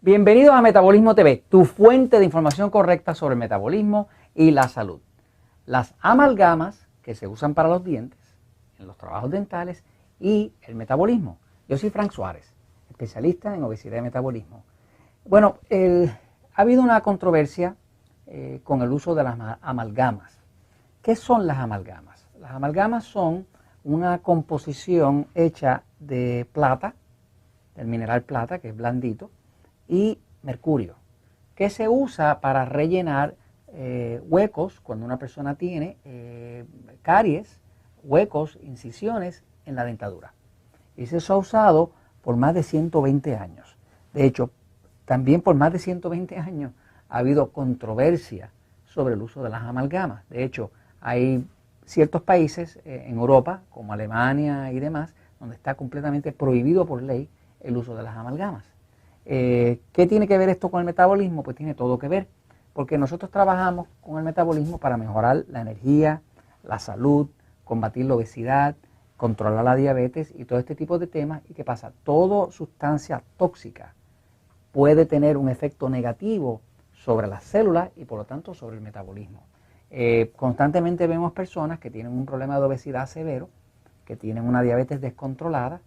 Bienvenidos a Metabolismo TV, tu fuente de información correcta sobre el metabolismo y la salud. Las amalgamas que se usan para los dientes, en los trabajos dentales y el metabolismo. Yo soy Frank Suárez, especialista en obesidad y metabolismo. Bueno, ha habido una controversia con el uso de las amalgamas. ¿Qué son las amalgamas? Las amalgamas son una composición hecha de plata, del mineral plata, que es blandito, y mercurio, que se usa para rellenar huecos cuando una persona tiene caries, huecos, incisiones en la dentadura. Y eso ha usado por más de 120 años. De hecho, también por más de 120 años ha habido controversia sobre el uso de las amalgamas. De hecho, hay ciertos países en Europa, como Alemania y demás, donde está completamente prohibido por ley el uso de las amalgamas. ¿Qué tiene que ver esto con el metabolismo? Pues tiene todo que ver, porque nosotros trabajamos con el metabolismo para mejorar la energía, la salud, combatir la obesidad, controlar la diabetes y todo este tipo de temas. ¿Y qué pasa? Toda sustancia tóxica puede tener un efecto negativo sobre las células y por lo tanto sobre el metabolismo. Constantemente vemos personas que tienen un problema de obesidad severo, que tienen una diabetes descontrolada,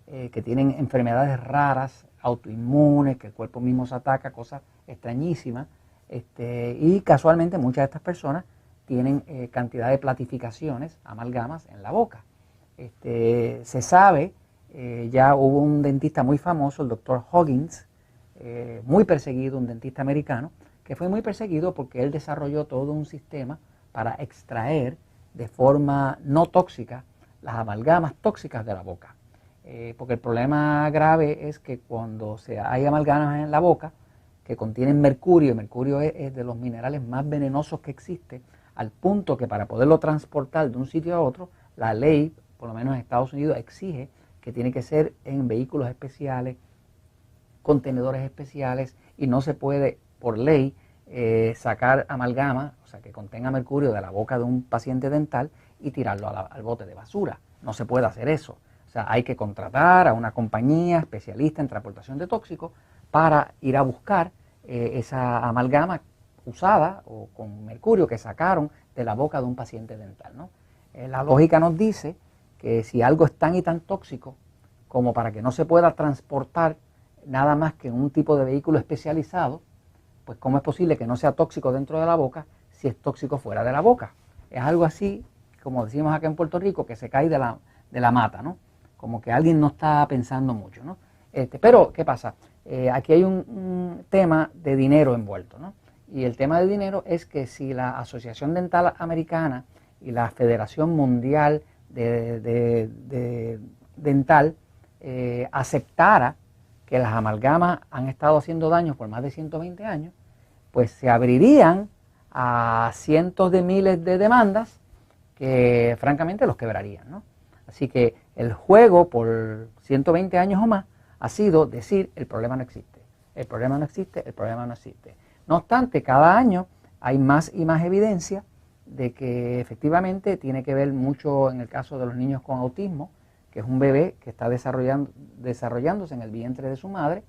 que tienen enfermedades raras, autoinmunes, que el cuerpo mismo se ataca, cosas extrañísimas, y casualmente muchas de estas personas tienen cantidad de platificaciones, amalgamas en la boca. Se sabe, ya hubo un dentista muy famoso, el doctor Huggins, muy perseguido, un dentista americano, que fue muy perseguido porque él desarrolló todo un sistema para extraer de forma no tóxica las amalgamas tóxicas de la boca. Porque el problema grave es que cuando hay amalgamas en la boca que contienen mercurio, el mercurio es de los minerales más venenosos que existe, al punto que para poderlo transportar de un sitio a otro, la ley, por lo menos en Estados Unidos, exige que tiene que ser en vehículos especiales, contenedores especiales, y no se puede, por ley, sacar amalgama, o sea, que contenga mercurio de la boca de un paciente dental y tirarlo al bote de basura. No se puede hacer eso. O sea, hay que contratar a una compañía especialista en transportación de tóxicos para ir a buscar esa amalgama usada o con mercurio que sacaron de la boca de un paciente dental, ¿no? La lógica nos dice que si algo es tan y tan tóxico como para que no se pueda transportar nada más que en un tipo de vehículo especializado, pues ¿cómo es posible que no sea tóxico dentro de la boca si es tóxico fuera de la boca? Es algo así, como decimos acá en Puerto Rico, que se cae de la mata, ¿no? Como que alguien no está pensando mucho, ¿no? Pero, ¿qué pasa? Aquí hay un tema de dinero envuelto, ¿no? Y el tema de dinero es que si la Asociación Dental Americana y la Federación Mundial de Dental aceptara que las amalgamas han estado haciendo daño por más de 120 años, pues se abrirían a cientos de miles de demandas que francamente los quebrarían, ¿no? Así que el juego por 120 años o más ha sido decir el problema no existe, el problema no existe, el problema no existe. No obstante, cada año hay más y más evidencia de que efectivamente tiene que ver mucho en el caso de los niños con autismo, que es un bebé que está desarrollándose en el vientre de su madre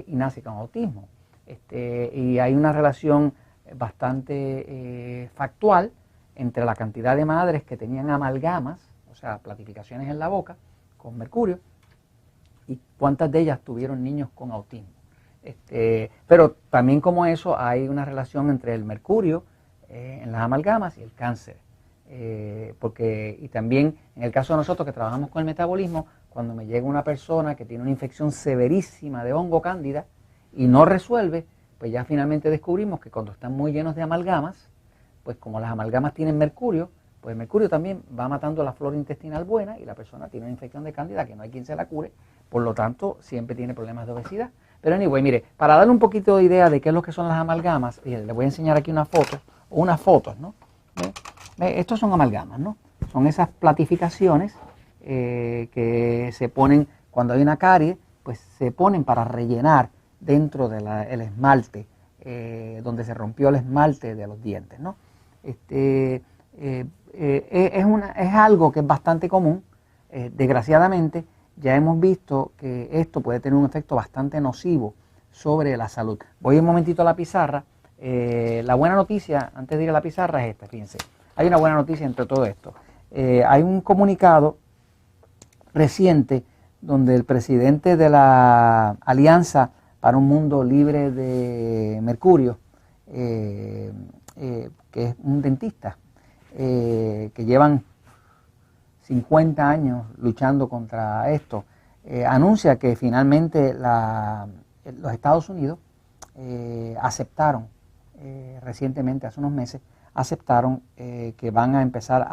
y nace con autismo. Y hay una relación bastante factual entre la cantidad de madres que tenían amalgamas, o sea, platificaciones en la boca con mercurio, y cuántas de ellas tuvieron niños con autismo. Pero también como eso hay una relación entre el mercurio en las amalgamas y el cáncer. Y también en el caso de nosotros que trabajamos con el metabolismo, cuando me llega una persona que tiene una infección severísima de hongo cándida y no resuelve, pues ya finalmente descubrimos que cuando están muy llenos de amalgamas, pues como las amalgamas tienen mercurio, pues el mercurio también va matando la flora intestinal buena y la persona tiene una infección de cándida que no hay quien se la cure, por lo tanto siempre tiene problemas de obesidad. Pero anyway, mire, para darle un poquito de idea de qué es lo que son las amalgamas, le voy a enseñar aquí unas fotos, ¿no? Estos son amalgamas, ¿no? Son esas platificaciones que se ponen cuando hay una carie, pues se ponen para rellenar dentro del esmalte, donde se rompió el esmalte de los dientes, ¿no? Es algo que es bastante común. Desgraciadamente ya hemos visto que esto puede tener un efecto bastante nocivo sobre la salud. Voy un momentito a la pizarra. La buena noticia, antes de ir a la pizarra, es esta, fíjense. Hay una buena noticia entre todo esto. Hay un comunicado reciente donde el presidente de la Alianza para un Mundo Libre de Mercurio, que es un dentista, que llevan 50 años luchando contra esto, anuncia que finalmente los Estados Unidos aceptaron, recientemente, hace unos meses, aceptaron que van a empezar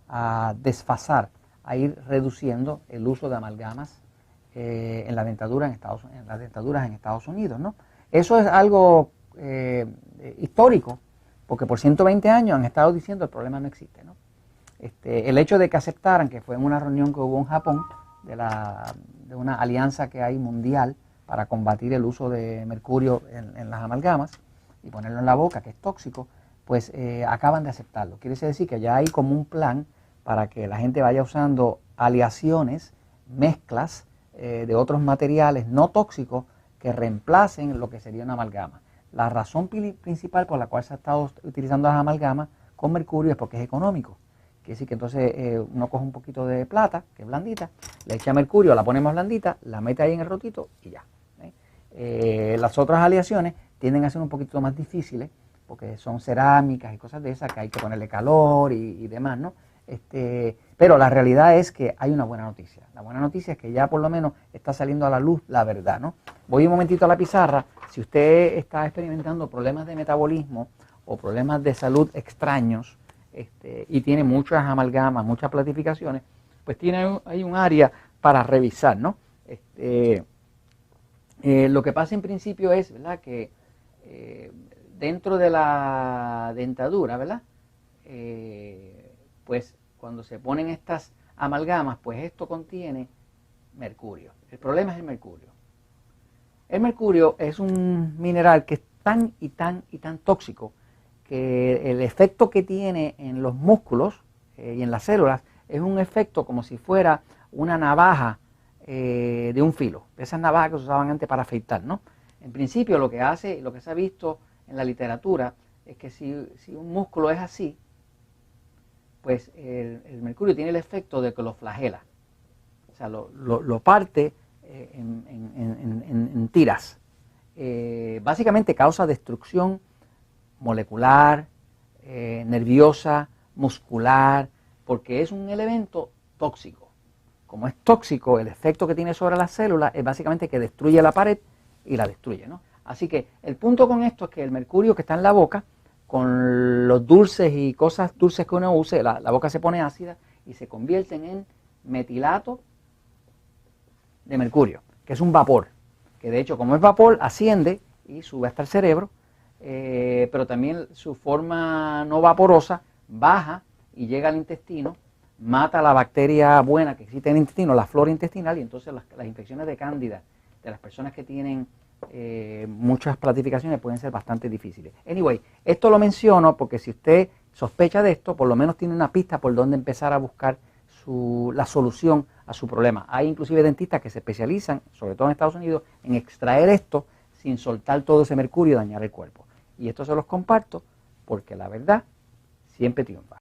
a desfasar, a ir reduciendo el uso de amalgamas en las dentaduras en Estados Unidos, ¿no? Eso es algo histórico, porque por 120 años han estado diciendo el problema no existe, ¿no? El hecho de que aceptaran, que fue en una reunión que hubo en Japón, de una alianza que hay mundial para combatir el uso de mercurio en las amalgamas y ponerlo en la boca, que es tóxico, pues acaban de aceptarlo. Quiere decir que ya hay como un plan para que la gente vaya usando aleaciones, mezclas de otros materiales no tóxicos que reemplacen lo que sería una amalgama. La razón principal por la cual se ha estado utilizando las amalgamas con mercurio es porque es económico. Quiere decir que entonces uno coge un poquito de plata, que es blandita, le echa mercurio, la ponemos blandita, la mete ahí en el rotito y ya. Las otras aleaciones tienden a ser un poquito más difíciles, porque son cerámicas y cosas de esas que hay que ponerle calor y demás, ¿no? Pero la realidad es que hay una buena noticia. La buena noticia es que ya por lo menos está saliendo a la luz la verdad, ¿no? Voy un momentito a la pizarra. Si usted está experimentando problemas de metabolismo o problemas de salud extraños y tiene muchas amalgamas, muchas platificaciones, pues hay un área para revisar, ¿no? Lo que pasa en principio es, ¿verdad?, que dentro de la dentadura, ¿verdad?, pues cuando se ponen estas amalgamas, pues esto contiene mercurio. El problema es el mercurio. El mercurio es un mineral que es tan y tan y tan tóxico que el efecto que tiene en los músculos y en las células es un efecto como si fuera una navaja de un filo. Esas navajas que se usaban antes para afeitar, ¿no? En principio lo que hace, lo que se ha visto en la literatura es que si un músculo es así, pues el mercurio tiene el efecto de que lo flagela, o sea, lo parte en tiras. Básicamente causa destrucción molecular, nerviosa, muscular, porque es un elemento tóxico. Como es tóxico, el efecto que tiene sobre las células es básicamente que destruye la pared y la destruye, ¿no? Así que el punto con esto es que el mercurio que está en la boca, con los dulces y cosas dulces que uno use, la boca se pone ácida y se convierten en metilato de mercurio, que es un vapor, que de hecho como es vapor asciende y sube hasta el cerebro, pero también su forma no vaporosa baja y llega al intestino, mata la bacteria buena que existe en el intestino, la flora intestinal, y entonces las infecciones de cándida de las personas que tienen muchas platificaciones pueden ser bastante difíciles. Anyway, esto lo menciono porque si usted sospecha de esto, por lo menos tiene una pista por donde empezar a buscar la solución a su problema. Hay inclusive dentistas que se especializan, sobre todo en Estados Unidos, en extraer esto sin soltar todo ese mercurio y dañar el cuerpo. Y esto se los comparto porque la verdad siempre triunfa.